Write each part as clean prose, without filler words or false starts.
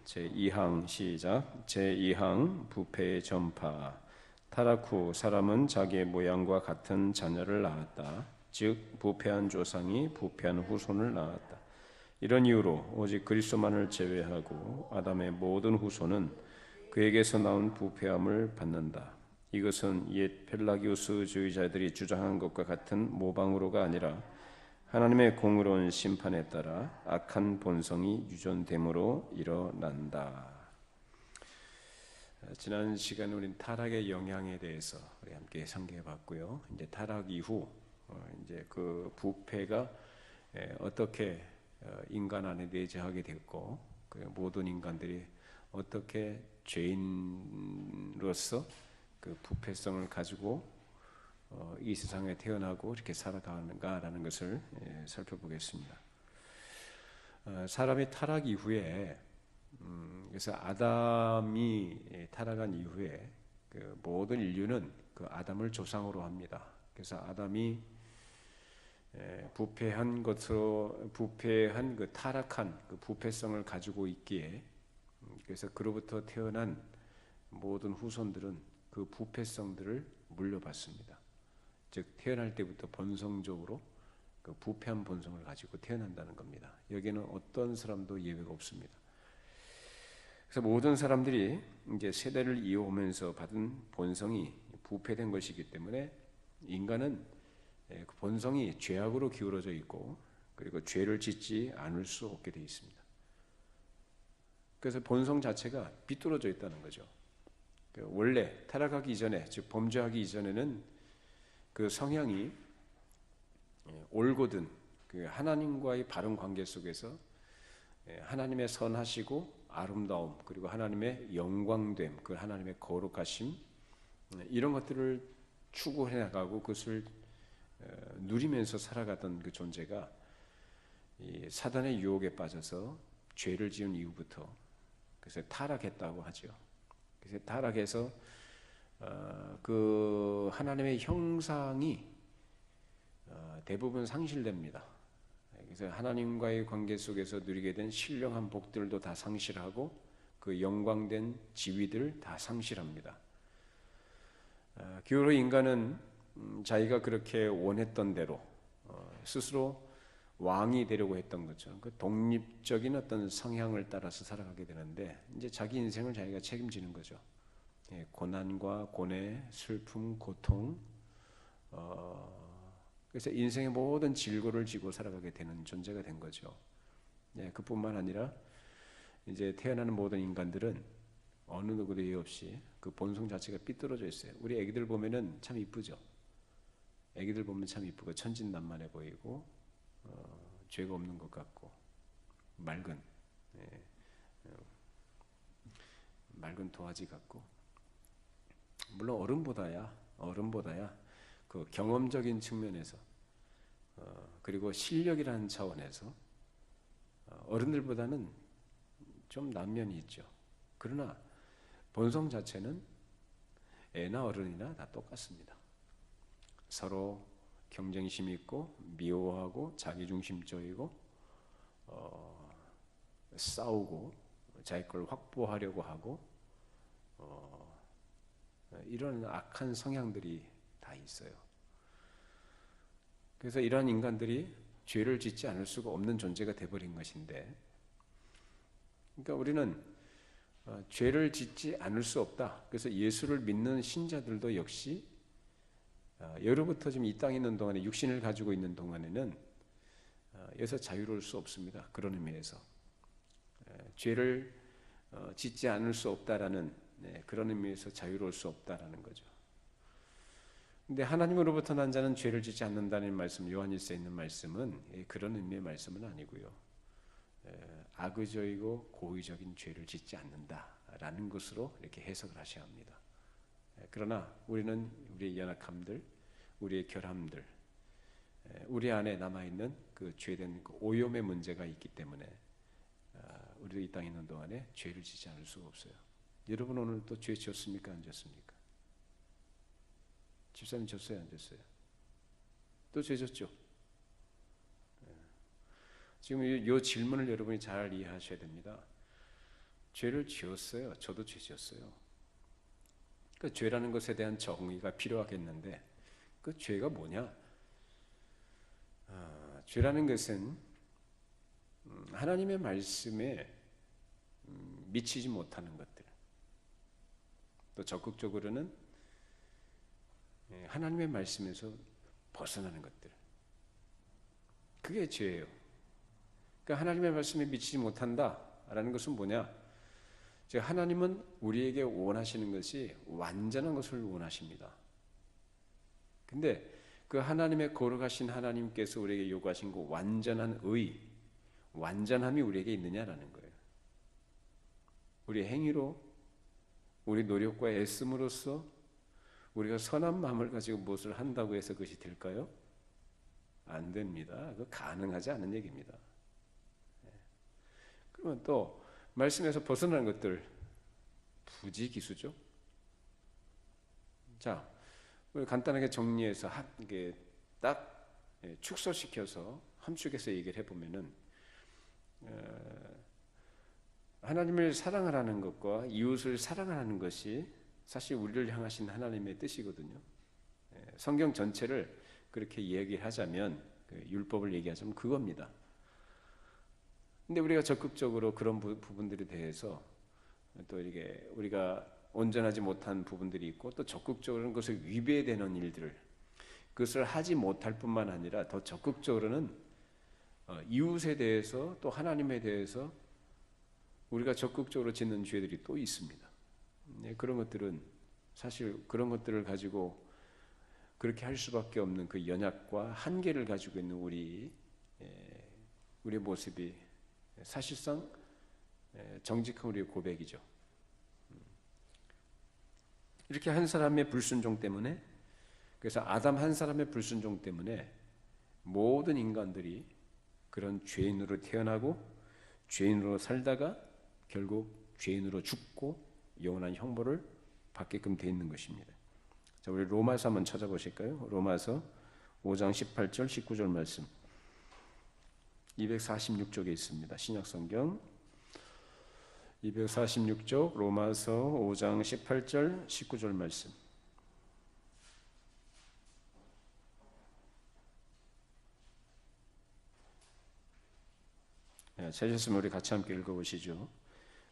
제2항 시작. 제2항 부패의 전파. 타락 후 사람은 자기의 모양과 같은 자녀를 낳았다. 즉 부패한 조상이 부패한 후손을 낳았다. 이런 이유로 오직 그리스도만을 제외하고 아담의 모든 후손은 그에게서 나온 부패함을 받는다. 이것은 옛 펠라기우스주의자들이 주장한 것과 같은 모방으로가 아니라 하나님의 공의로운 심판에 따라 악한 본성이 유전됨으로 일어난다. 지난 시간에 우리는 타락의 영향에 대해서 우리 함께 상기해봤고요. 이제 타락 이후 이제 그 부패가 어떻게 인간 안에 내재하게 됐고, 그 모든 인간들이 어떻게 죄인으로서 그 부패성을 가지고 이 세상에 태어나고 이렇게 살아가는가라는 것을 살펴보겠습니다. 사람이 타락 이후에, 그래서 아담이 타락한 이후에 그 모든 인류는 그 아담을 조상으로 합니다. 그래서 아담이 부패한 그 타락한 그 부패성을 가지고 있기에, 그래서 그로부터 태어난 모든 후손들은 그 부패성들을 물려받습니다. 즉 태어날 때부터 본성적으로 그 부패한 본성을 가지고 태어난다는 겁니다. 여기는 어떤 사람도 예외가 없습니다. 그래서 모든 사람들이 이제 세대를 이어오면서 받은 본성이 부패된 것이기 때문에 인간은 그 본성이 죄악으로 기울어져 있고, 그리고 죄를 짓지 않을 수 없게 되어 있습니다. 그래서 본성 자체가 비뚤어져 있다는 거죠. 원래 타락하기 이전에, 즉 범죄하기 이전에는 그 성향이 올곧은 그 하나님과의 바른 관계 속에서 하나님의 선하시고 아름다움, 그리고 하나님의 영광됨, 그 하나님의 거룩하심, 이런 것들을 추구해 나가고 그것을 누리면서 살아가던 그 존재가 이 사단의 유혹에 빠져서 죄를 지은 이후부터 그래서 타락했다고 하죠. 그래서 타락해서 그 하나님의 형상이 대부분 상실됩니다. 그래서 하나님과의 관계 속에서 누리게 된 신령한 복들도 다 상실하고 그 영광된 지위들 다 상실합니다. 기호로 인간은 자기가 그렇게 원했던 대로 스스로 왕이 되려고 했던 것처럼 그 독립적인 어떤 성향을 따라서 살아가게 되는데, 이제 자기 인생을 자기가 책임지는 거죠. 고난과 고뇌, 슬픔, 고통, 그래서 인생의 모든 질고를 지고 살아가게 되는 존재가 된 거죠. 그뿐만 아니라 이제 태어나는 모든 인간들은 어느 누구도 예의 없이 그 본성 자체가 삐뚤어져 있어요. 우리 애기들 보면은 참 이쁘죠. 애기들 보면 참 이쁘고 천진난만해 보이고 죄가 없는 것 같고 맑은 도화지 같고, 물론 어른보다야 그 경험적인 측면에서 그리고 실력이라는 차원에서 어른들보다는 좀 난면이 있죠. 그러나 본성 자체는 애나 어른이나 다 똑같습니다. 서로 경쟁심 있고 미워하고 자기중심적이고 싸우고 자기 걸 확보하려고 하고 이런 악한 성향들이 다 있어요. 그래서 이러한 인간들이 죄를 짓지 않을 수가 없는 존재가 되어버린 것인데, 그러니까 우리는 죄를 짓지 않을 수 없다. 그래서 예수를 믿는 신자들도 역시 예로부터 지금 이 땅에 있는 동안에, 육신을 가지고 있는 동안에는 여기서 자유로울 수 없습니다. 그런 의미에서 죄를 짓지 않을 수 없다라는 그런 의미에서 자유로울 수 없다라는 거죠. 근데 하나님으로부터 난 자는 죄를 짓지 않는다는 말씀, 요한일서에 있는 말씀은 그런 의미의 말씀은 아니고요. 악의적이고 고의적인 죄를 짓지 않는다라는 것으로 이렇게 해석을 하셔야 합니다. 그러나 우리는 우리의 연약함들, 우리의 결함들, 우리 안에 남아있는 그 죄된 그 오염의 문제가 있기 때문에 우리도 이 땅에 있는 동안에 죄를 짓지 않을 수가 없어요. 여러분 오늘 또 죄 지었습니까? 안 지었습니까? 집사님 졌어요? 안 졌어요? 또 죄 졌죠? 지금 이 질문을 여러분이 잘 이해하셔야 됩니다. 죄를 지었어요. 저도 죄 지었어요. 그 죄라는 것에 대한 정의가 필요하겠는데 그 죄가 뭐냐? 죄라는 것은 하나님의 말씀에 미치지 못하는 것들, 또 적극적으로는 하나님의 말씀에서 벗어나는 것들, 그게 죄예요. 그러니까 하나님의 말씀에 미치지 못한다라는 것은 뭐냐? 즉 하나님은 우리에게 원하시는 것이 완전한 것을 원하십니다. 근데 그 하나님의 거룩하신 하나님께서 우리에게 요구하신 그 완전한 완전함이 우리에게 있느냐라는 거예요. 우리 행위로, 우리 노력과 애씀으로써 우리가 선한 마음을 가지고 무엇을 한다고 해서 그것이 될까요? 안 됩니다. 그거 가능하지 않은 얘기입니다. 그러면 또 말씀에서 벗어나는 것들 부지기수죠. 자, 우리 간단하게 정리해서 이게 딱 축소시켜서 함축해서 얘기를 해보면은 하나님을 사랑하라는 것과 이웃을 사랑하라는 것이 사실 우리를 향하신 하나님의 뜻이거든요. 성경 전체를 그렇게 얘기하자면 율법을 얘기하자면 그겁니다. 근데 우리가 적극적으로 그런 부분들에 대해서 또 이게 우리가 온전하지 못한 부분들이 있고 또 적극적으로는 그것을 위배되는 일들을 그것을 하지 못할 뿐만 아니라 더 적극적으로는 이웃에 대해서 또 하나님에 대해서 우리가 적극적으로 짓는 죄들이 또 있습니다. 그런 것들은 사실 그런 것들을 가지고 그렇게 할 수밖에 없는 그 연약과 한계를 가지고 있는 우리의 모습이 사실상 정직한 우리의 고백이죠. 이렇게 한 사람의 불순종 때문에, 그래서 아담 한 사람의 불순종 때문에 모든 인간들이 그런 죄인으로 태어나고 죄인으로 살다가 결국 죄인으로 죽고 영원한 형벌을 받게끔 되어 있는 것입니다. 자, 우리 로마서 한번 찾아보실까요? 로마서 5장 18절 19절 말씀 246쪽에 있습니다. 신약성경 246쪽 로마서 5장 18절 19절 말씀. 찾으셨으면 우리 같이 함께 읽어보시죠.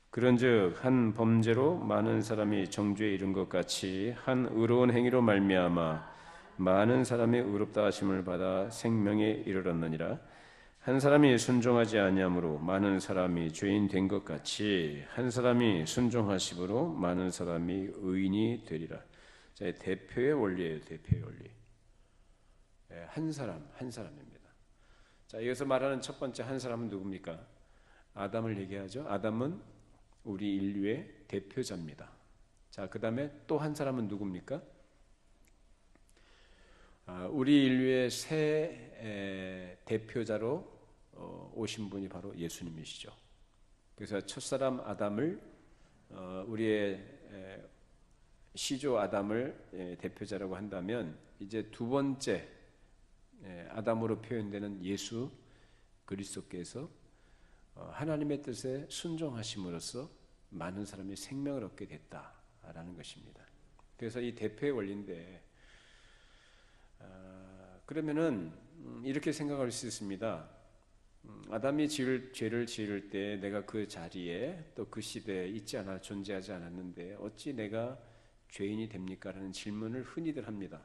그런즉 한 범죄로 많은 사람이 정죄에 이른 것 같이 한 의로운 행위로 말미암아 많은 사람이 의롭다 하심을 받아 생명에 이르렀느니라. 한 사람이 순종하지 아니함으로 많은 사람이 죄인 된 것 같이 한 사람이 순종하심으로 많은 사람이 의인이 되리라. 자, 대표의 원리예요. 대표의 원리. 한 사람입니다. 자, 여기서 말하는 첫 번째 한 사람은 누굽니까? 아담을 얘기하죠. 아담은 우리 인류의 대표자입니다. 자, 그 다음에 또 한 사람은 누굽니까? 우리 인류의 새 대표자로 오신 분이 바로 예수님이시죠. 그래서 첫사람 아담을 우리의 시조 아담을 대표자라고 한다면 이제 두 번째 아담으로 표현되는 예수 그리스도께서 하나님의 뜻에 순종하심으로써 많은 사람이 생명을 얻게 됐다라는 것입니다. 그래서 이 대표의 원리인데 그러면은 이렇게 생각할 수 있습니다. 아담이 죄를 지을 때 내가 그 자리에 또 그 시대에 존재하지 않았는데 어찌 내가 죄인이 됩니까? 라는 질문을 흔히들 합니다.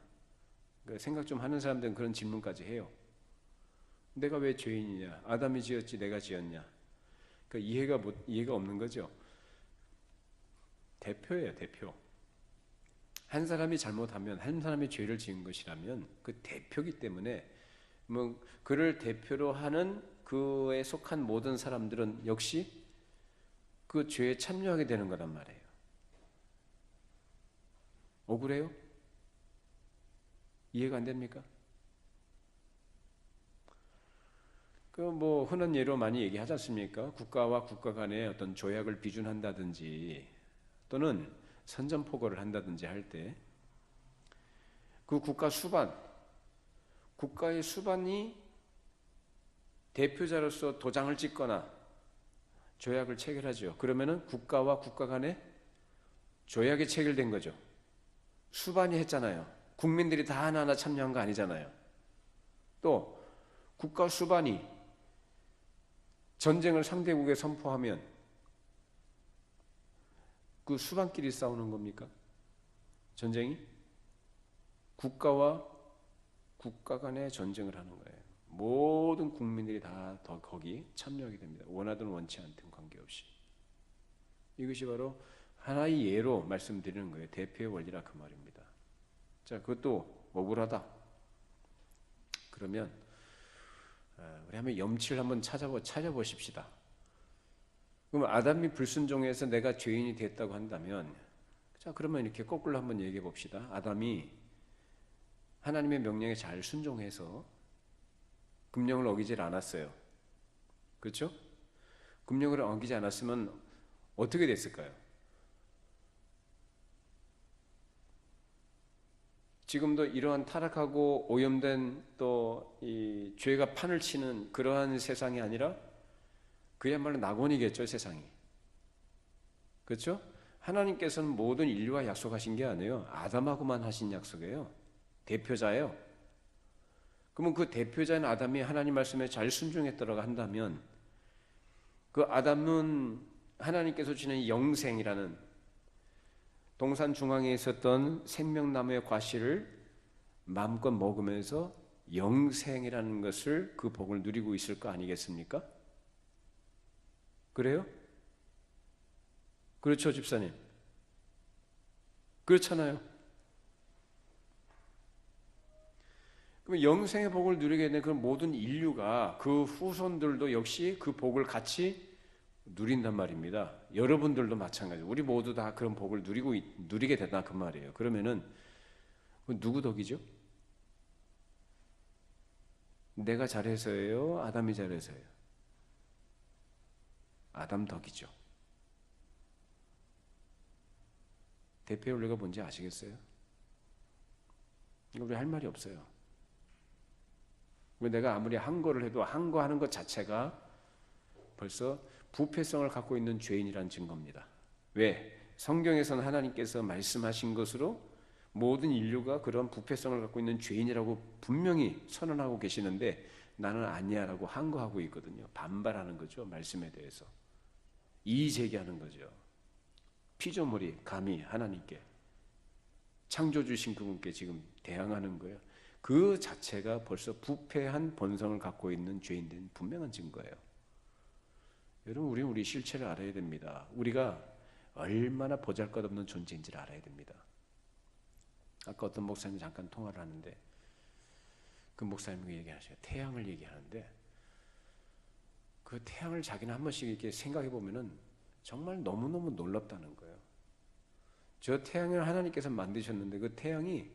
생각 좀 하는 사람들은 그런 질문까지 해요. 내가 왜 죄인이냐? 아담이 지었지 내가 지었냐? 그러니까 이해가 없는 거죠. 대표예요, 대표. 한 사람이 잘못하면 한 사람이 죄를 지은 것이라면 그 대표이기 때문에 그를 대표로 하는 그에 속한 모든 사람들은 역시 그 죄에 참여하게 되는 거란 말이에요. 억울해요? 이해가 안 됩니까? 흔한 예로 많이 얘기하지 않습니까? 국가와 국가 간의 어떤 조약을 비준한다든지 또는 선전포고를 한다든지 할 때 그 국가의 수반이 대표자로서 도장을 찍거나 조약을 체결하죠. 그러면은 국가와 국가 간에 조약이 체결된 거죠. 수반이 했잖아요. 국민들이 다 하나하나 참여한 거 아니잖아요. 또 국가 수반이 전쟁을 상대국에 선포하면 그 수반끼리 싸우는 겁니까? 전쟁이? 국가와 국가 간의 전쟁을 하는 거예요. 모든 국민들이 다 거기 참여하게 됩니다. 원하든 원치 않든 관계없이. 이것이 바로 하나의 예로 말씀드리는 거예요. 대표의 원리라 그 말입니다. 자, 그것도 억울하다. 그러면 우리 한번 염치를 한번 찾아보십시다. 그럼 아담이 불순종해서 내가 죄인이 됐다고 한다면, 자, 그러면 이렇게 거꾸로 한번 얘기해 봅시다. 아담이 하나님의 명령에 잘 순종해서 금령을 어기질 않았어요. 그렇죠? 금령을 어기지 않았으면 어떻게 됐을까요? 지금도 이러한 타락하고 오염된 또 이 죄가 판을 치는 그러한 세상이 아니라 그야말로 낙원이겠죠, 세상이. 그렇죠? 하나님께서는 모든 인류와 약속하신 게 아니에요. 아담하고만 하신 약속이에요. 대표자예요. 그러면 그 대표자인 아담이 하나님 말씀에 잘 순종했다고 한다면 그 아담은 하나님께서 주는 영생이라는 동산 중앙에 있었던 생명나무의 과실을 마음껏 먹으면서 영생이라는 것을 그 복을 누리고 있을 거 아니겠습니까? 그래요? 그렇죠, 집사님? 그렇잖아요. 그럼 영생의 복을 누리게 된 그 모든 인류가 그 후손들도 역시 그 복을 같이 누린단 말입니다. 여러분들도 마찬가지예요. 우리 모두 다 그런 복을 누리게 된다 그 말이에요. 그러면은 누구 덕이죠? 내가 잘해서예요? 아담이 잘해서예요? 아담 덕이죠. 대표의 원리가 뭔지 아시겠어요? 우리 할 말이 없어요. 내가 아무리 한 거를 해도 한 거 하는 것 자체가 벌써 부패성을 갖고 있는 죄인이란 증거입니다. 왜? 성경에서는 하나님께서 말씀하신 것으로 모든 인류가 그런 부패성을 갖고 있는 죄인이라고 분명히 선언하고 계시는데 나는 아니야라고 항거하고 있거든요. 반발하는 거죠. 말씀에 대해서. 이의 제기하는 거죠. 피조물이 감히 하나님께 창조 주신 그분께 지금 대항하는 거예요. 그 자체가 벌써 부패한 본성을 갖고 있는 죄인된 분명한 증거예요. 여러분, 우리 실체를 알아야 됩니다. 우리가 얼마나 보잘것없는 존재인지를 알아야 됩니다. 아까 어떤 목사님이 잠깐 통화를 하는데 그 목사님이 얘기하셔요. 태양을 얘기하는데 그 태양을 자기는 한 번씩 이렇게 생각해 보면은 정말 너무너무 놀랍다는 거예요. 저 태양을 하나님께서 만드셨는데 그 태양이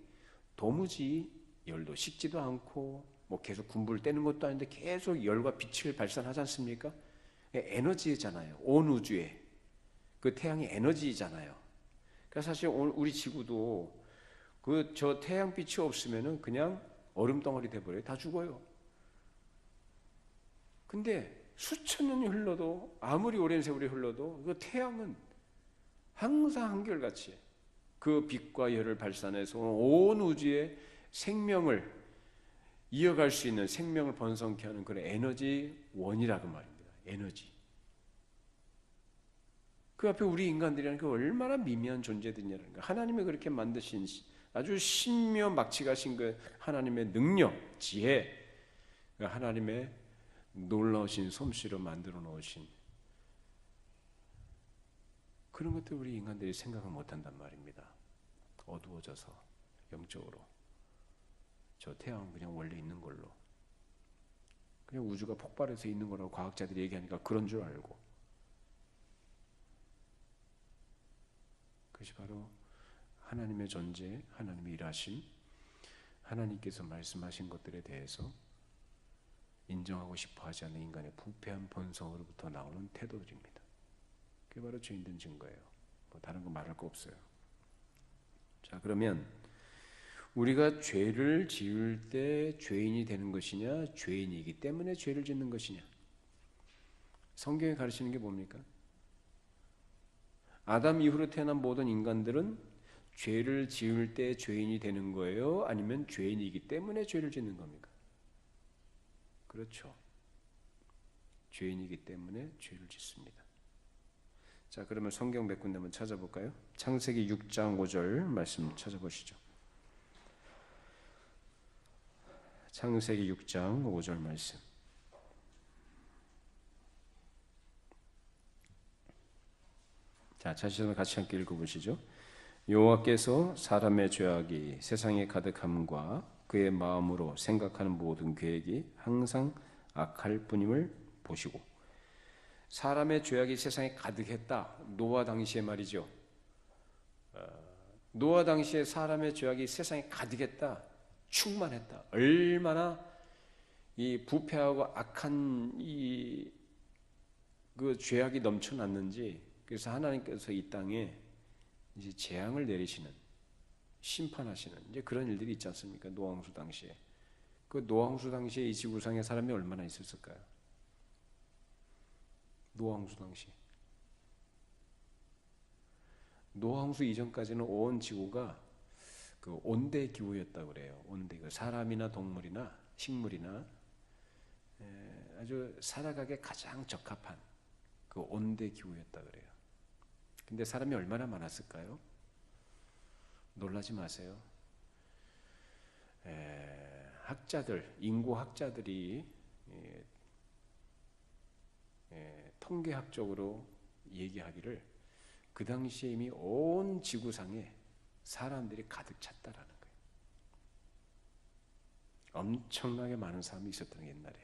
도무지 열도 식지도 않고 뭐 계속 군부를 떼는 것도 아닌데 계속 열과 빛을 발산하지 않습니까? 에너지잖아요. 온 우주에 그 태양이 에너지잖아요. 그러니까 사실 우리 지구도 그 저 태양빛이 없으면은 그냥 얼음덩어리 돼버려요. 다 죽어요. 근데 수천 년이 흘러도 아무리 오랜 세월이 흘러도 그 태양은 항상 한결같이 그 빛과 열을 발산해서 온 우주에 생명을 이어갈 수 있는 생명을 번성케 하는 그런 에너지 원이라고 말입니다. 에너지. 그 앞에 우리 인간들이라는 게 얼마나 미미한 존재들이냐는 거. 하나님이 그렇게 만드신 아주 신묘막측하신 그 하나님의 능력, 지혜, 하나님의 놀라우신 솜씨로 만들어 놓으신 그런 것들 우리 인간들이 생각을 못한단 말입니다. 어두워져서 영적으로 저 태양은 그냥 원래 있는 걸로 그냥 우주가 폭발해서 있는 거라고 과학자들이 얘기하니까 그런 줄 알고 그것이 바로 하나님의 존재, 하나님의 일하심, 하나님께서 말씀하신 것들에 대해서 인정하고 싶어 하지 않는 인간의 부패한 본성으로부터 나오는 태도들입니다. 그게 바로 죄인된 증거예요. 뭐 다른 거 말할 거 없어요. 자, 그러면 우리가 죄를 지을 때 죄인이 되는 것이냐, 죄인이기 때문에 죄를 짓는 것이냐. 성경이 가르치는 게 뭡니까? 아담 이후로 태어난 모든 인간들은 죄를 지을 때 죄인이 되는 거예요? 아니면 죄인이기 때문에 죄를 짓는 겁니까? 그렇죠. 죄인이기 때문에 죄를 짓습니다. 자, 그러면 성경 몇 군데 한번 찾아볼까요? 창세기 6장 5절 말씀 찾아보시죠. 창세기 6장 5절 말씀. 자, 자신을 같이 함께 읽어보시죠. 여호와께서 사람의 죄악이 세상에 가득함과 그의 마음으로 생각하는 모든 계획이 항상 악할 뿐임을 보시고. 사람의 죄악이 세상에 가득했다. 노아 당시에 말이죠. 노아 당시에 사람의 죄악이 세상에 가득했다. 충만했다. 얼마나 이 부패하고 악한 그 죄악이 넘쳐났는지. 그래서 하나님께서 이 땅에 이제 재앙을 내리시는, 심판하시는 이제 그런 일들이 있지 않습니까? 노아홍수 당시에. 그 노아홍수 당시에 이 지구상에 사람이 얼마나 있었을까요? 노아홍수 당시. 노아홍수 이전까지는 온 지구가 그 온대 기후였다고 그래요. 온대. 사람이나 동물이나 식물이나 아주 살아가기에 가장 적합한 그 온대 기후였다 그래요. 근데 사람이 얼마나 많았을까요? 놀라지 마세요. 학자들, 인구 학자들이 통계학적으로 얘기하기를 그 당시에 이미 온 지구상에 사람들이 가득 찼다라는 거예요. 엄청나게 많은 사람이 있었던 옛날에.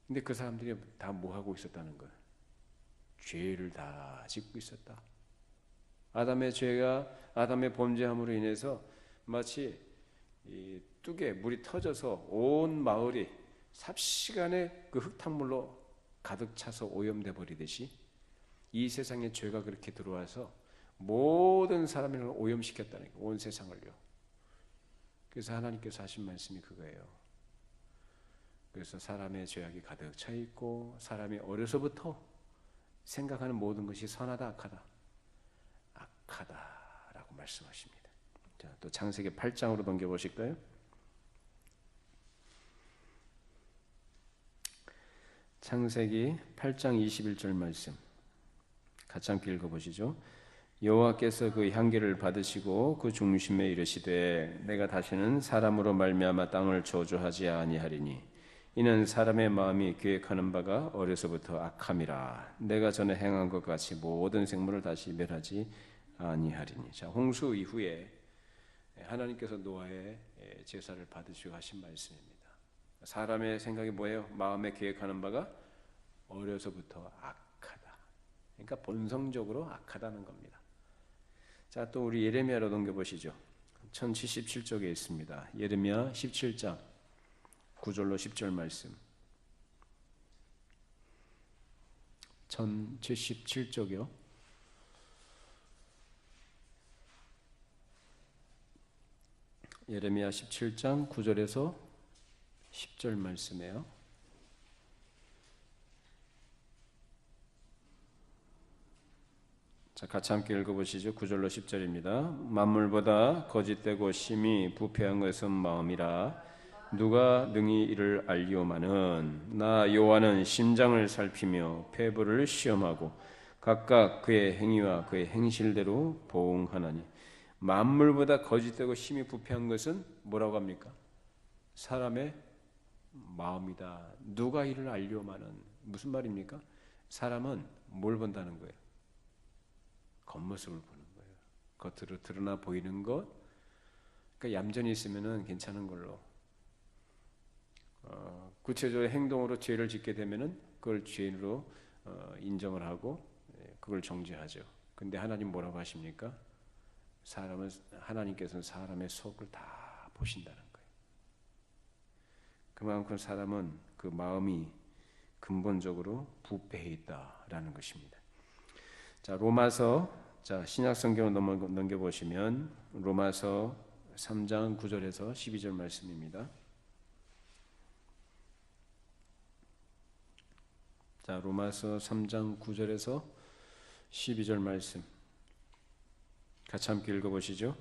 근데 그 사람들이 다 뭐 하고 있었다는 거예요? 죄를 다 짓고 있었다. 아담의 범죄함으로 인해서 마치 이 뚝에 물이 터져서 온 마을이 삽시간에 그 흙탕물로 가득 차서 오염돼 버리듯이 이 세상에 죄가 그렇게 들어와서 모든 사람을 오염시켰다는 거예요. 온 세상을요. 그래서 하나님께서 하신 말씀이 그거예요. 그래서 사람의 죄악이 가득 차 있고 사람이 어려서부터 생각하는 모든 것이 선하다 악하다. 악하다라고 말씀하십니다. 자, 또 창세기 8장으로 넘겨 보실까요? 창세기 8장 21절 말씀. 같이 함께 읽어 보시죠. 여호와께서 그 향기를 받으시고 그 중심에 이르시되 내가 다시는 사람으로 말미암아 땅을 저주하지 아니하리니 이는 사람의 마음이 계획하는 바가 어려서부터 악함이라. 내가 전에 행한 것 같이 모든 생물을 다시 멸하지 아니하리니. 자, 홍수 이후에 하나님께서 노아의 제사를 받으시고 하신 말씀입니다. 사람의 생각이 뭐예요? 마음에 계획하는 바가 어려서부터 악하다. 그러니까 본성적으로 악하다는 겁니다. 자, 또 우리 예레미야로 넘겨보시죠. 1077쪽에 있습니다. 예레미야 17장 9절로 10절 말씀. 1077쪽이요. 예레미야 17장 9절에서 10절 말씀이에요. 자, 같이 함께 읽어보시죠. 9절로 10절입니다. 만물보다 거짓되고 심히 부패한 것은 마음이라. 누가 능히 이를 알리오마는 나 여호와는 심장을 살피며 폐부를 시험하고 각각 그의 행위와 그의 행실대로 보응하나니. 만물보다 거짓되고 심히 부패한 것은 뭐라고 합니까? 사람의 마음이다. 누가 이를 알리오마는 무슨 말입니까? 사람은 뭘 본다는 거예요? 겉모습을 보는 거예요. 겉으로 드러나 보이는 것. 그러니까 얌전히 있으면은 괜찮은 걸로. 구체적으로 행동으로 죄를 짓게 되면은 그걸 죄인으로 인정을 하고 그걸 정죄하죠. 근데 하나님 뭐라고 하십니까? 하나님께서는 사람의 속을 다 보신다는 거예요. 그만큼 사람은 그 마음이 근본적으로 부패해 있다라는 것입니다. 자, 로마서, 자, 신약 성경을 넘겨 보시면 로마서 3장 9절에서 12절 말씀입니다. 자, 로마서 3장 9절에서 12절 말씀 같이 함께 읽어보시죠.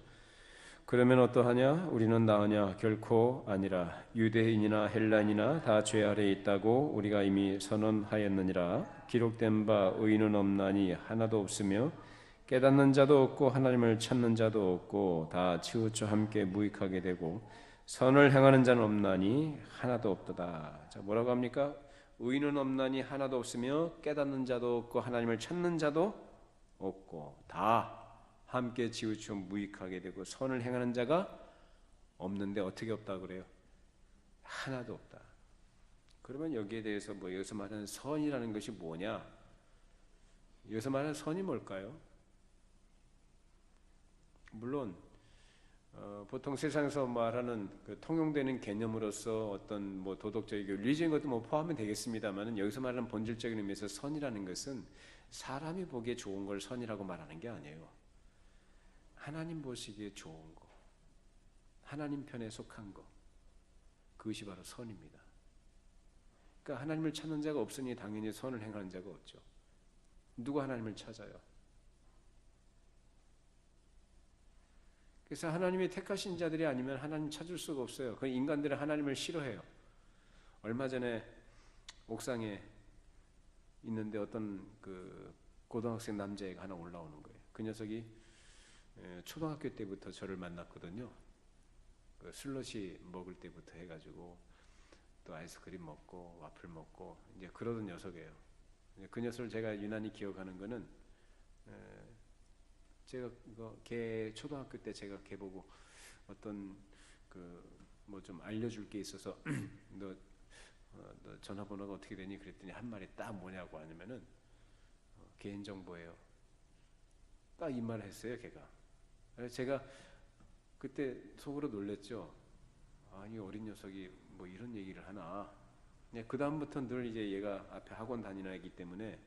그러면 어떠하냐? 우리는 나으냐? 결코 아니라. 유대인이나 헬라인이나 다 죄 아래에 있다고 우리가 이미 선언하였느니라. 기록된 바 의인은 없나니 하나도 없으며 깨닫는 자도 없고 하나님을 찾는 자도 없고 다 치우쳐 함께 무익하게 되고 선을 행하는 자는 없나니 하나도 없도다. 자, 뭐라고 합니까? 의인은 없나니 하나도 없으며 깨닫는 자도 없고 하나님을 찾는 자도 없고 다 함께 치우쳐 무익하게 되고 선을 행하는 자가 없는데 어떻게 없다 그래요? 하나도 없다. 그러면 여기에 대해서 여기서 말하는 선이라는 것이 뭐냐? 여기서 말하는 선이 뭘까요? 물론 보통 세상에서 말하는 그 통용되는 개념으로서 어떤 도덕적이고 윤리적인 것도 포함이 되겠습니다만은 여기서 말하는 본질적인 의미에서 선이라는 것은 사람이 보기에 좋은 걸 선이라고 말하는 게 아니에요. 하나님 보시기에 좋은 거, 하나님 편에 속한 거, 그것이 바로 선입니다. 그러니까 하나님을 찾는 자가 없으니 당연히 선을 행하는 자가 없죠. 누가 하나님을 찾아요? 그래서 하나님이 택하신 자들이 아니면 하나님 찾을 수가 없어요. 그 인간들은 하나님을 싫어해요. 얼마 전에 옥상에 있는데 어떤 그 고등학생 남자애가 하나 올라오는 거예요. 그 녀석이 초등학교 때부터 저를 만났거든요. 그 슬러시 먹을 때부터 해가지고 또 아이스크림 먹고 와플 먹고 이제 그러던 녀석이에요. 그 녀석을 제가 유난히 기억하는 거는 제가 걔 초등학교 때 제가 걔 보고 어떤 좀 알려줄 게 있어서 너 전화번호가 어떻게 되니 그랬더니 한 말이 딱 뭐냐고 하냐면은 개인정보예요. 딱 이 말을 했어요, 걔가. 그래서 제가 그때 속으로 놀랬죠. 아, 이 어린 녀석이 이런 얘기를 하나. 그 다음부터 늘 이제 얘가 앞에 학원 다니는 애기 때문에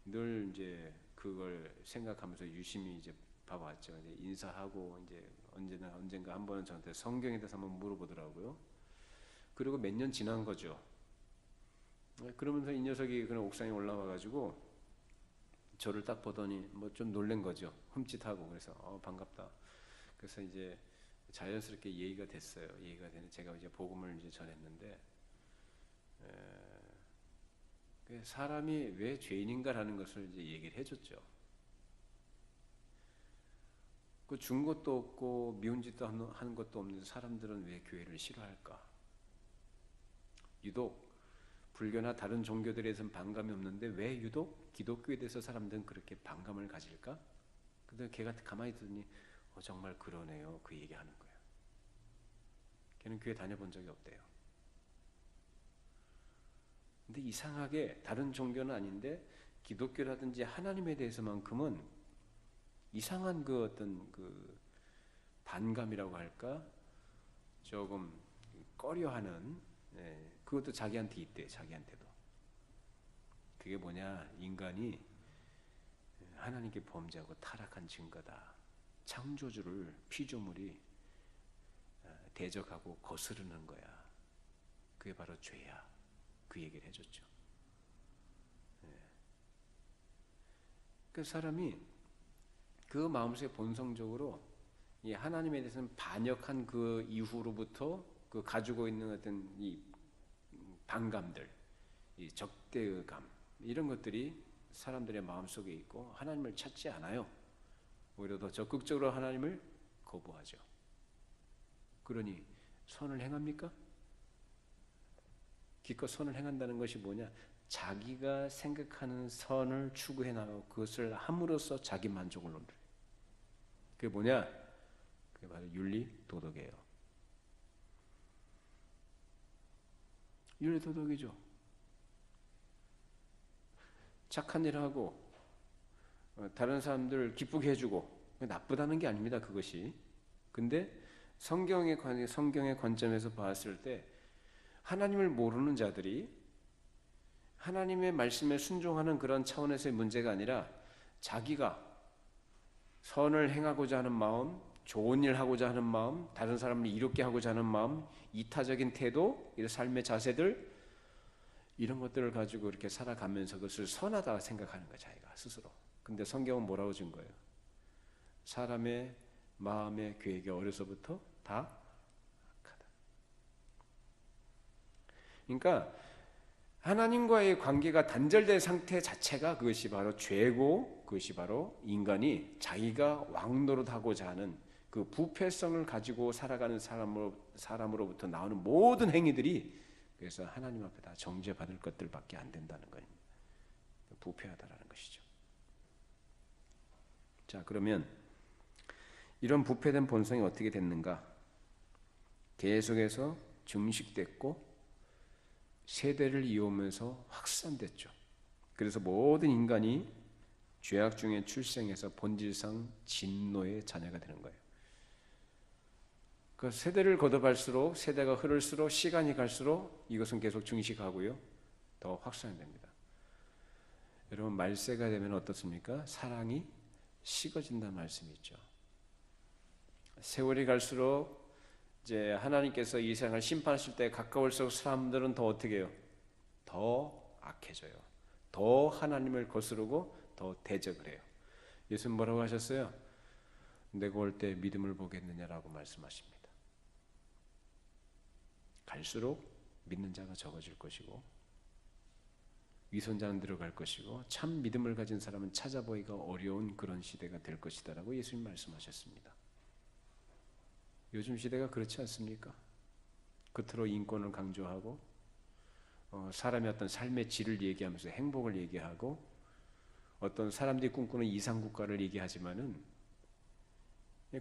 늘 이제 그걸 생각하면서 유심히 이제 봐왔죠. 이제 인사하고 이제 언젠가 한 번은 저한테 성경에 대해서 한번 물어보더라고요. 그리고 몇 년 지난 거죠. 그러면서 이 녀석이 그냥 옥상에 올라와가지고 저를 딱 보더니 좀 놀란 거죠. 흠칫하고. 그래서 반갑다. 그래서 이제 자연스럽게 예의가 됐어요. 예의가 되는 제가 이제 복음을 이제 전했는데 사람이 왜 죄인인가라는 것을 이제 얘기를 해줬죠. 그 준 것도 없고 미운 짓도 하는 것도 없는 사람들은 왜 교회를 싫어할까? 유독 불교나 다른 종교들에서는 반감이 없는데 왜 유독 기독교에 대해서 사람들은 그렇게 반감을 가질까? 근데 걔가 가만히 듣더니 정말 그러네요. 그 얘기하는 거예요. 걔는 교회 다녀본 적이 없대요. 근데 이상하게 다른 종교는 아닌데 기독교라든지 하나님에 대해서만큼은 이상한 어떤 반감이라고 할까? 조금 꺼려하는, 그것도 자기한테 있대, 자기한테도. 그게 뭐냐? 인간이 하나님께 범죄하고 타락한 증거다. 창조주를 피조물이 대적하고 거스르는 거야. 그게 바로 죄야. 그 얘기를 해줬죠. 그 사람이 그 마음속에 본성적으로 이 하나님에 대해서는 반역한 그 이후로부터 그 가지고 있는 어떤 이 반감들, 이 적대감 이런 것들이 사람들의 마음속에 있고 하나님을 찾지 않아요. 오히려 더 적극적으로 하나님을 거부하죠. 그러니 선을 행합니까? 기껏 선을 행한다는 것이 뭐냐? 자기가 생각하는 선을 추구해 나가고 그것을 함으로써 자기 만족을 얻는. 그게 뭐냐? 그게 바로 윤리 도덕이에요. 윤리 도덕이죠. 착한 일 하고 다른 사람들 기쁘게 해주고 나쁘다는 게 아닙니다. 그것이. 근데 성경의 관점에서 봤을 때 하나님을 모르는 자들이 하나님의 말씀에 순종하는 그런 차원에서의 문제가 아니라 자기가 선을 행하고자 하는 마음, 좋은 일 하고자 하는 마음, 다른 사람을 이롭게 하고자 하는 마음, 이타적인 태도, 이런 삶의 자세들, 이런 것들을 가지고 이렇게 살아가면서 그것을 선하다 생각하는 거야, 자기가 스스로. 근데 성경은 뭐라고 준 거예요? 사람의 마음의 계획이 어려서부터 다 악하다. 그러니까 하나님과의 관계가 단절된 상태 자체가 그것이 바로 죄고, 그것이 바로 인간이 자기가 왕노릇하고자 하는 그 부패성을 가지고 살아가는 사람으로부터 나오는 모든 행위들이, 그래서 하나님 앞에 다 정죄받을 것들밖에 안 된다는 거예요. 부패하다라는 것이죠. 자, 그러면 이런 부패된 본성이 어떻게 됐는가? 계속해서 증식됐고 세대를 이어오면서 확산됐죠. 그래서 모든 인간이 죄악 중에 출생해서 본질상 진노의 자녀가 되는 거예요. 그 세대를 거듭할수록, 세대가 흐를수록, 시간이 갈수록 이것은 계속 증식하고요, 더 확산됩니다. 여러분, 말세가 되면 어떻습니까? 사랑이 식어진다는 말씀이 있죠. 세월이 갈수록 이제 하나님께서 이 세상을 심판하실 때 가까울수록 사람들은 더 어떻게 해요? 더 악해져요. 더 하나님을 거스르고 더 대적을 해요. 예수님 뭐라고 하셨어요? 내가 올 때 믿음을 보겠느냐라고 말씀하십니다. 갈수록 믿는 자가 적어질 것이고 위선자는 들어갈 것이고 참 믿음을 가진 사람은 찾아보기가 어려운 그런 시대가 될 것이다라고 예수님 말씀하셨습니다. 요즘 시대가 그렇지 않습니까? 겉으로 인권을 강조하고 사람의 어떤 삶의 질을 얘기하면서 행복을 얘기하고 어떤 사람들이 꿈꾸는 이상국가를 얘기하지만은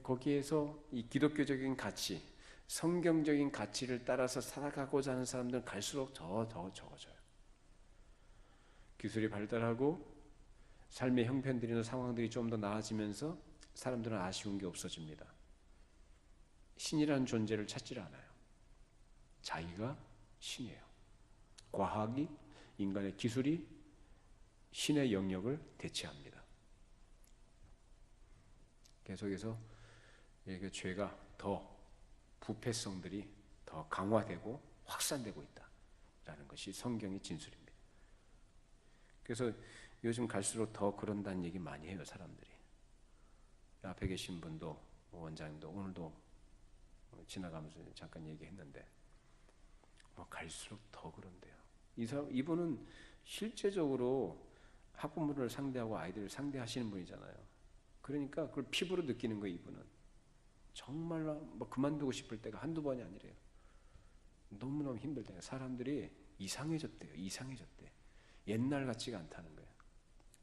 거기에서 이 기독교적인 가치, 성경적인 가치를 따라서 살아가고자 하는 사람들은 갈수록 더 적어져요. 기술이 발달하고 삶의 형편들이나 상황들이 좀 더 나아지면서 사람들은 아쉬운 게 없어집니다. 신이라는 존재를 찾지 않아요. 자기가 신이에요. 과학이, 인간의 기술이 신의 영역을 대체합니다. 계속해서 이게 죄가 더, 부패성들이 더 강화되고 확산되고 있다라는 것이 성경의 진술입니다. 그래서 요즘 갈수록 더 그런다는 얘기 많이 해요, 사람들이. 앞에 계신 분도, 원장님도 오늘도 지나가면서 잠깐 얘기했는데 갈수록 더 그런데요. 이분은 실제적으로 학부모를 상대하고 아이들을 상대하시는 분이잖아요. 그러니까 그걸 피부로 느끼는 거예요. 이분은 정말로 그만두고 싶을 때가 한두 번이 아니래요. 너무너무 힘들 때가 사람들이 이상해졌대요. 이상해졌대. 옛날 같지가 않다는 거예요.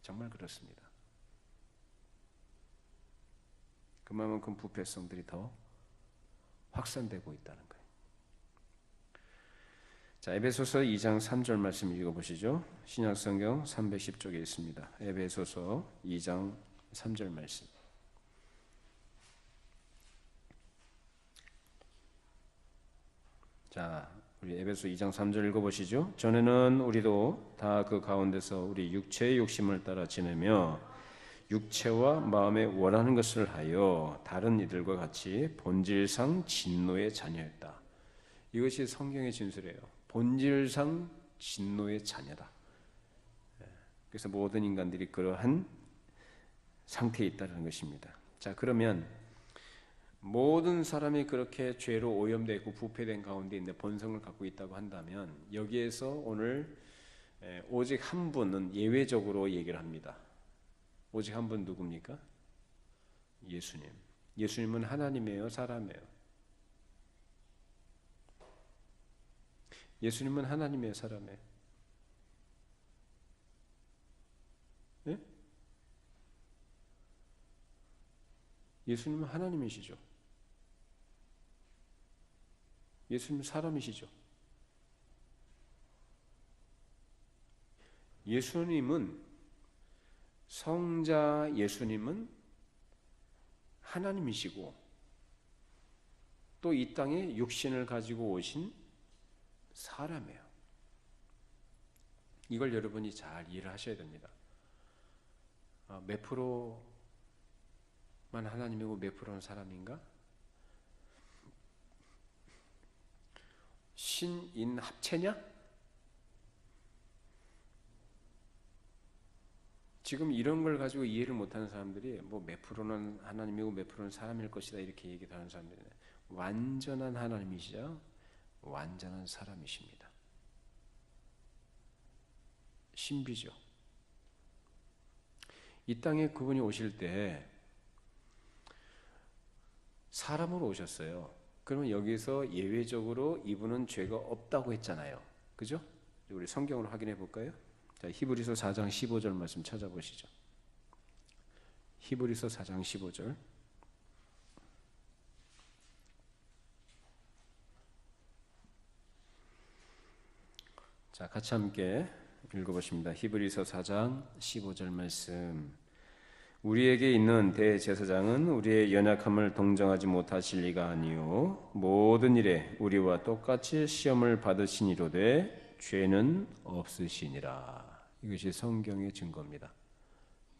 정말 그렇습니다. 그만큼 부패성들이 더 확산되고 있다는 거예요. 자, 에베소서 2장 3절 말씀 읽어보시죠. 신약성경 310쪽에 있습니다. 에베소서 2장 3절 말씀. 자, 우리 에베소 2장 3절 읽어보시죠. 전에는 우리도 다 그 가운데서 우리 육체의 욕심을 따라 지내며 육체와 마음에 원하는 것을 하여 다른 이들과 같이 본질상 진노의 자녀였다. 이것이 성경의 진술이에요. 본질상 진노의 자녀다. 그래서 모든 인간들이 그러한 상태에 있다는 것입니다. 자, 그러면 모든 사람이 그렇게 죄로 오염되고 부패된 가운데 있는 본성을 갖고 있다고 한다면 여기에서 오늘 오직 한 분은 예외적으로 얘기를 합니다. 오직 한 분 누굽니까? 예수님. 예수님은 하나님이에요, 사람이에요? 예수님은 하나님이에요, 사람이에요? 예? 예수님은 하나님이시죠. 예수님은 사람이시죠. 예수님은 성자 예수님은 하나님이시고 또 이 땅에 육신을 가지고 오신 사람이에요. 이걸 여러분이 잘 이해를 하셔야 됩니다. 몇 프로만 하나님이고 몇 프로는 사람인가? 신인 합체냐? 지금 이런 걸 가지고 이해를 못하는 사람들이 뭐 몇 프로는 하나님이고 몇 프로는 사람일 것이다 이렇게 얘기하는 사람들이 완전한 하나님이시자 완전한 사람이십니다. 신비죠. 이 땅에 그분이 오실 때 사람으로 오셨어요. 그러면 여기서 예외적으로 이분은 죄가 없다고 했잖아요. 그죠? 우리 성경으로 확인해 볼까요? 자, 히브리서 4장 15절 말씀 찾아보시죠. 히브리서 4장 15절. 자, 같이 함께 읽어보십니다. 히브리서 4장 15절 말씀. 우리에게 있는 대제사장은 우리의 연약함을 동정하지 못하실 리가 아니요 모든 일에 우리와 똑같이 시험을 받으시니로되 죄는 없으시니라. 이것이 성경의 증거입니다.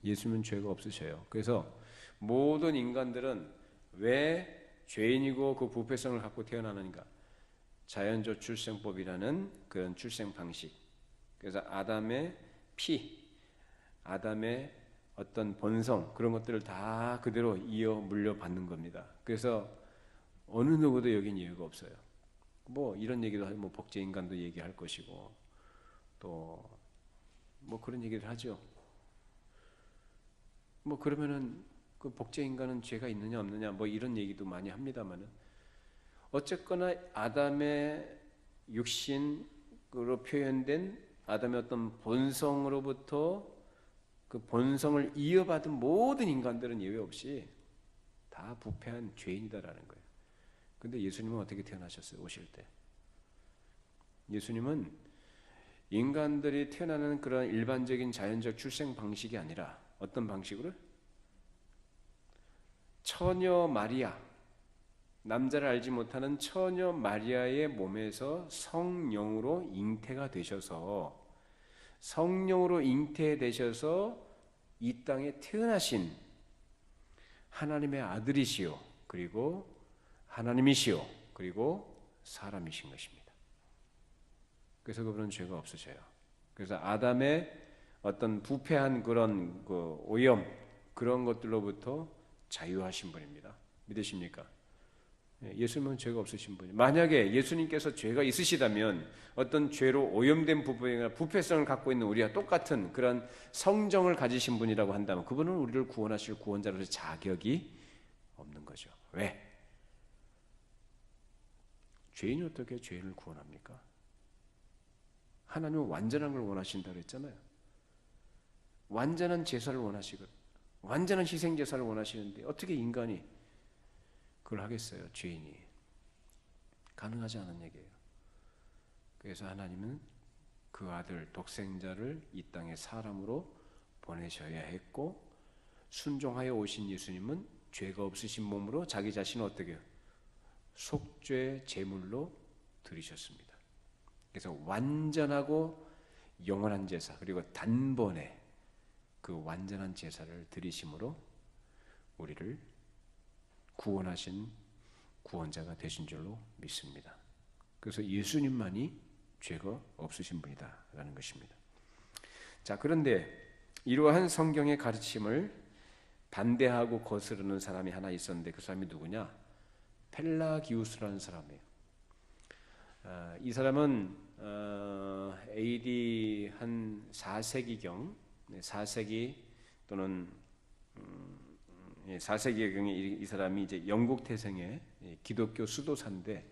예수님은 죄가 없으셔요. 그래서 모든 인간들은 왜 죄인이고 그 부패성을 갖고 태어나는가? 자연적 출생법이라는 그런 출생 방식. 그래서 아담의 피, 아담의 어떤 본성 그런 것들을 다 그대로 이어 물려받는 겁니다. 그래서 어느 누구도 여긴 이유가 없어요. 뭐 이런 얘기도 하고 뭐 복제 인간도 얘기할 것이고 또 뭐 그런 얘기를 하죠. 뭐 그러면은 그 복제 인간은 죄가 있느냐 없느냐 뭐 이런 얘기도 많이 합니다만은 어쨌거나 아담의 육신으로 표현된 아담의 어떤 본성으로부터 그 본성을 이어받은 모든 인간들은 예외 없이 다 부패한 죄인이다라는 거예요. 근데 예수님은 어떻게 태어나셨어요? 오실 때. 예수님은 인간들이 태어나는 그런 일반적인 자연적 출생 방식이 아니라 어떤 방식으로? 처녀 마리아, 남자를 알지 못하는 처녀 마리아의 몸에서 성령으로 잉태가 되셔서 성령으로 잉태되셔서 이 땅에 태어나신 하나님의 아들이시요 그리고 하나님이시요 그리고 사람이신 것입니다. 그래서 그분은 죄가 없으셔요. 그래서 아담의 어떤 부패한 그런 그 오염 그런 것들로부터 자유하신 분입니다. 믿으십니까? 예수님은 죄가 없으신 분이에요. 만약에 예수님께서 죄가 있으시다면 어떤 죄로 오염된 부분이나 부패성을 갖고 있는 우리와 똑같은 그런 성정을 가지신 분이라고 한다면 그분은 우리를 구원하실 구원자로서 자격이 없는 거죠. 왜? 죄인이 어떻게 죄인을 구원합니까? 하나님은 완전한 걸 원하신다고 했잖아요. 완전한 제사를 원하시거든. 완전한 희생 제사를 원하시는데 어떻게 인간이 그걸 하겠어요? 죄인이. 가능하지 않은 얘기예요. 그래서 하나님은 그 아들 독생자를 이 땅에 사람으로 보내셔야 했고 순종하여 오신 예수님은 죄가 없으신 몸으로 자기 자신을 어떻게 해요? 속죄 제물로 드리셨습니다. 그래서 완전하고 영원한 제사 그리고 단번에 그 완전한 제사를 드리심으로 우리를 구원하신 구원자가 되신 줄로 믿습니다. 그래서 예수님만이 죄가 없으신 분이다라는 것입니다. 자, 그런데 이러한 성경의 가르침을 반대하고 거스르는 사람이 하나 있었는데 그 사람이 누구냐? 펠라기우스라는 사람이에요. 이 사람은 AD 한 4세기경 4세기 또는 4세기경에 이 사람이 이제 영국 태생의 기독교 수도사인데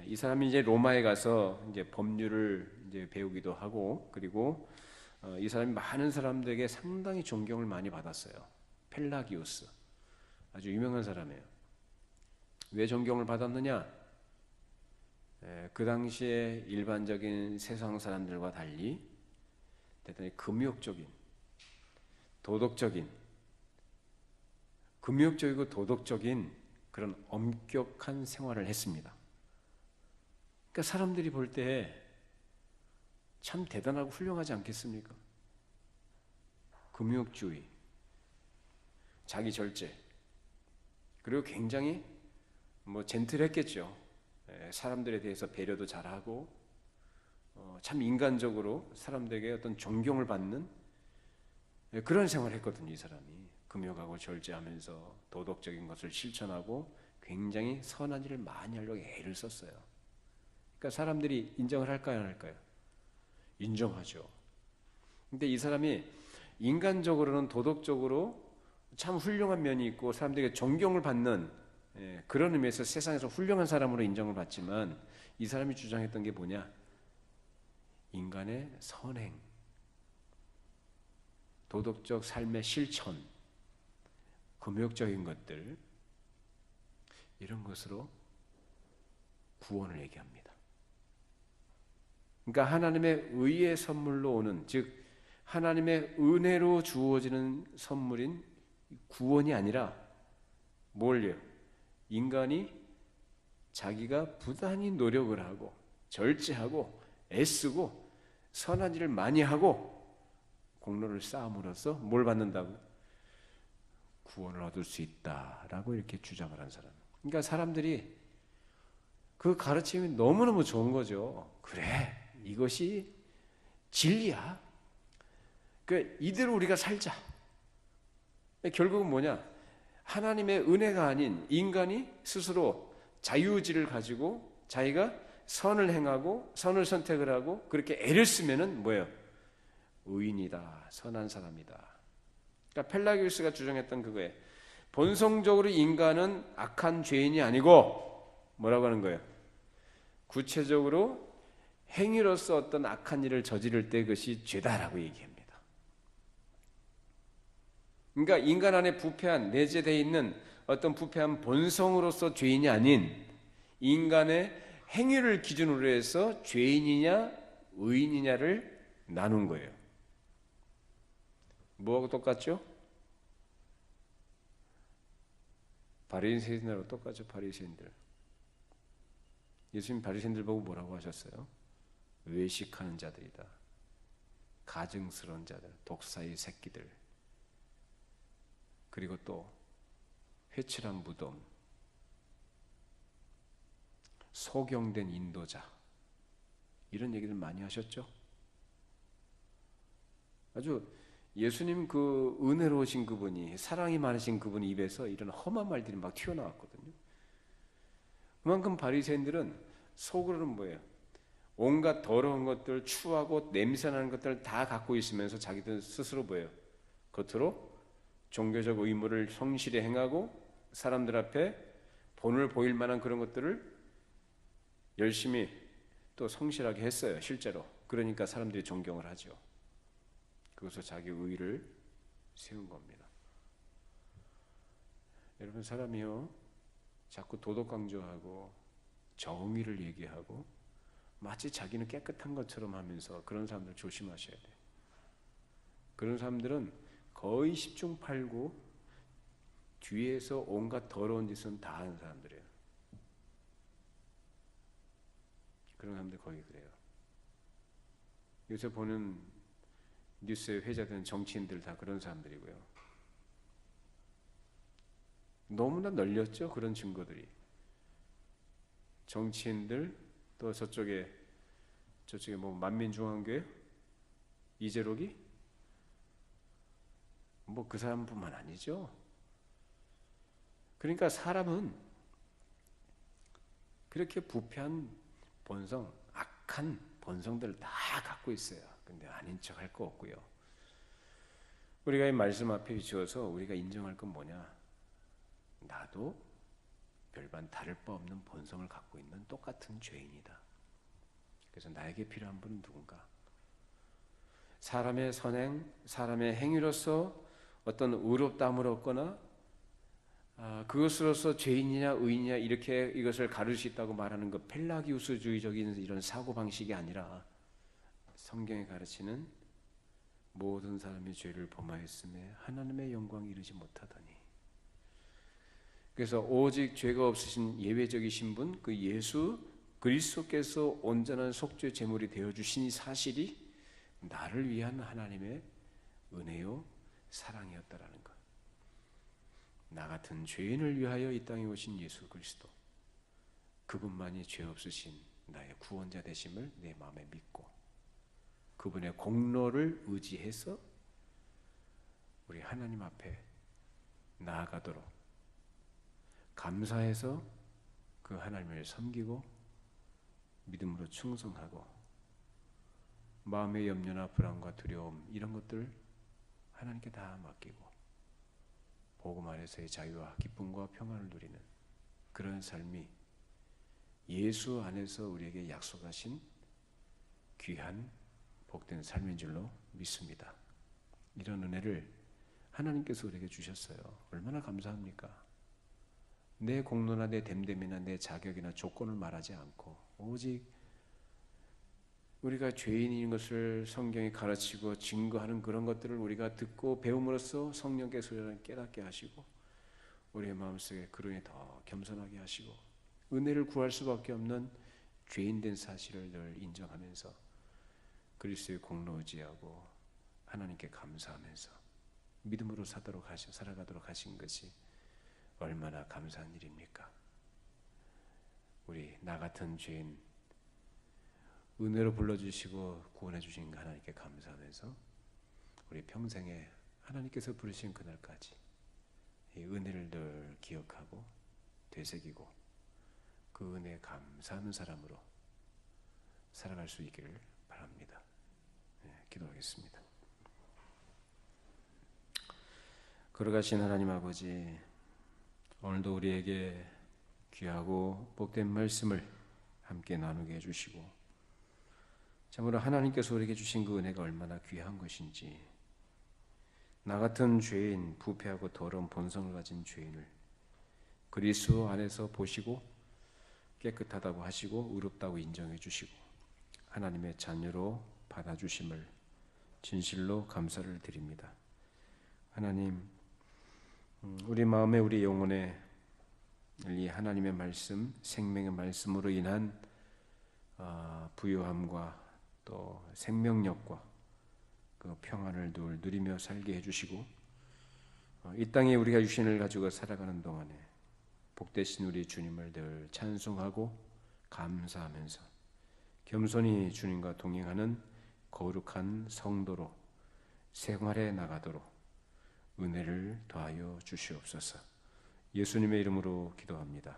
이 사람이 이제 로마에 가서 이제 법률을 이제 배우기도 하고 그리고 이 사람이 많은 사람들에게 상당히 존경을 많이 받았어요. 펠라기우스 아주 유명한 사람이에요. 왜 존경을 받았느냐? 그 당시에 일반적인 세상 사람들과 달리 대단히 금욕적인, 도덕적인, 금욕적이고 도덕적인 그런 엄격한 생활을 했습니다. 그러니까 사람들이 볼 때 참 대단하고 훌륭하지 않겠습니까? 금욕주의, 자기 절제, 그리고 굉장히 뭐 젠틀했겠죠. 사람들에 대해서 배려도 잘하고 참 인간적으로 사람들에게 어떤 존경을 받는 그런 생활을 했거든요. 이 사람이 금욕하고 절제하면서 도덕적인 것을 실천하고 굉장히 선한 일을 많이 하려고 애를 썼어요. 그러니까 사람들이 인정을 할까요, 안 할까요? 인정하죠. 근데 이 사람이 인간적으로는 도덕적으로 참 훌륭한 면이 있고 사람들에게 존경을 받는 그런 의미에서 세상에서 훌륭한 사람으로 인정을 받지만 이 사람이 주장했던 게 뭐냐? 인간의 선행, 도덕적 삶의 실천, 금욕적인 것들 이런 것으로 구원을 얘기합니다. 그러니까 하나님의 의의 선물로 오는, 즉 하나님의 은혜로 주어지는 선물인 구원이 아니라 뭘요? 인간이 자기가 부단히 노력을 하고 절제하고 애쓰고 선한 일을 많이 하고 공로를 쌓음으로써 뭘 받는다고? 구원을 얻을 수 있다라고 이렇게 주장을 한 사람. 그러니까 사람들이 그 가르침이 너무너무 좋은 거죠. 그래, 이것이 진리야. 그 이대로 우리가 살자. 결국은 뭐냐? 하나님의 은혜가 아닌 인간이 스스로 자유의지를 가지고 자기가 선을 행하고 선을 선택을 하고 그렇게 애를 쓰면은 뭐예요? 의인이다, 선한 사람이다. 그러니까 펠라기우스가 주장했던 그거예요. 본성적으로 인간은 악한 죄인이 아니고 뭐라고 하는 거예요? 구체적으로 행위로서 어떤 악한 일을 저지를 때 그것이 죄다라고 얘기합니다. 그러니까 인간 안에 부패한 내재되어 있는 어떤 부패한 본성으로서 죄인이 아닌 인간의 행위를 기준으로 해서 죄인이냐 의인이냐를 나눈 거예요. 뭐하고 똑같죠? 바리새인들하고 똑같죠. 바리새인들. 예수님 바리새인들 보고 뭐라고 하셨어요? 외식하는 자들이다. 가증스러운 자들, 독사의 새끼들. 그리고 또 회칠한 무덤, 소경된 인도자 이런 얘기를 많이 하셨죠. 아주 예수님 그 은혜로우신 그분이 사랑이 많으신 그분 입에서 이런 험한 말들이 막 튀어나왔거든요. 그만큼 바리새인들은 속으로는 뭐예요? 온갖 더러운 것들, 추하고 냄새나는 것들 다 갖고 있으면서 자기들 스스로 뭐예요? 겉으로 종교적 의무를 성실히 행하고 사람들 앞에 본을 보일 만한 그런 것들을 열심히 또 성실하게 했어요. 실제로. 그러니까 사람들이 존경을 하죠. 그것을 자기 의의를 세운 겁니다. 여러분 사람이요 자꾸 도덕 강조하고 정의를 얘기하고 마치 자기는 깨끗한 것처럼 하면서 그런 사람들 조심하셔야 돼요. 그런 사람들은 거의 10중 8구 뒤에서 온갖 더러운 짓은 다 하는 사람들이에요. 그런 사람들 거의 그래요. 요새 보는 뉴스에 회자되는 정치인들 다 그런 사람들이고요. 너무나 널렸죠. 그런 증거들이. 정치인들 또 저쪽에 뭐 만민중앙교회 이재록이 뭐 그 사람뿐만 아니죠. 그러니까 사람은 그렇게 부패한 본성, 악한 본성들을 다 갖고 있어요. 근데 아닌 척 할 거 없고요. 우리가 이 말씀 앞에 비추어서 우리가 인정할 건 뭐냐? 나도 별반 다를 바 없는 본성을 갖고 있는 똑같은 죄인이다. 그래서 나에게 필요한 분은 누군가? 사람의 선행, 사람의 행위로서 어떤 의롭다함을 얻거나 그것으로서 죄인이냐 의인이냐 이렇게 이것을 가릴 수 있다고 말하는 것 펠라기우스주의적인 이런 사고방식이 아니라 성경이 가르치는 모든 사람이 죄를 범하였음에 하나님의 영광에 이르지 못하더니 그래서 오직 죄가 없으신 예외적이신 분 그 예수 그리스도께서 온전한 속죄 제물이 되어주신 이 사실이 나를 위한 하나님의 은혜요 사랑이었다라는 것. 나 같은 죄인을 위하여 이 땅에 오신 예수 그리스도 그분만이 죄 없으신 나의 구원자 되심을 내 마음에 믿고 그분의 공로를 의지해서 우리 하나님 앞에 나아가도록 감사해서 그 하나님을 섬기고 믿음으로 충성하고 마음의 염려나 불안과 두려움 이런 것들 하나님께 다 맡기고 복음 안에서의 자유와 기쁨과 평안을 누리는 그런 삶이 예수 안에서 우리에게 약속하신 귀한 복된 삶인 줄로 믿습니다. 이런 은혜를 하나님께서 우리에게 주셨어요. 얼마나 감사합니까? 내 공로나 내 됨됨이나 내 자격이나 조건을 말하지 않고 오직 우리가 죄인인 것을 성경이 가르치고 증거하는 그런 것들을 우리가 듣고 배움으로써 성령께서 우리를 깨닫게 하시고 우리의 마음속에 그러니 더 겸손하게 하시고 은혜를 구할 수밖에 없는 죄인된 사실을 늘 인정하면서 그리스도의 공로 의지하고 하나님께 감사하면서 믿음으로 살아가도록 하신 것이 얼마나 감사한 일입니까? 우리 나 같은 죄인 은혜로 불러주시고 구원해 주신 하나님께 감사하면서 우리 평생에 하나님께서 부르신 그날까지 이 은혜를 늘 기억하고 되새기고 그 은혜에 감사하는 사람으로 살아갈 수 있기를 바랍니다. 기도하겠습니다. 걸어가신 하나님 아버지, 오늘도 우리에게 귀하고 복된 말씀을 함께 나누게 해주시고 참으로 하나님께서 우리에게 주신 그 은혜가 얼마나 귀한 것인지 나 같은 죄인, 부패하고 더러운 본성을 가진 죄인을 그리스도 안에서 보시고 깨끗하다고 하시고 의롭다고 인정해 주시고 하나님의 자녀로 받아주심을 진실로 감사를 드립니다. 하나님, 우리 마음에 우리 영혼에 이 하나님의 말씀, 생명의 말씀으로 인한 부요함과 또 생명력과 그 평안을 늘 누리며 살게 해주시고 이 땅에 우리가 유신을 가지고 살아가는 동안에 복되신 우리 주님을 늘 찬송하고 감사하면서 겸손히 주님과 동행하는 거룩한 성도로 생활해 나가도록 은혜를 더하여 주시옵소서. 예수님의 이름으로 기도합니다.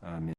아멘.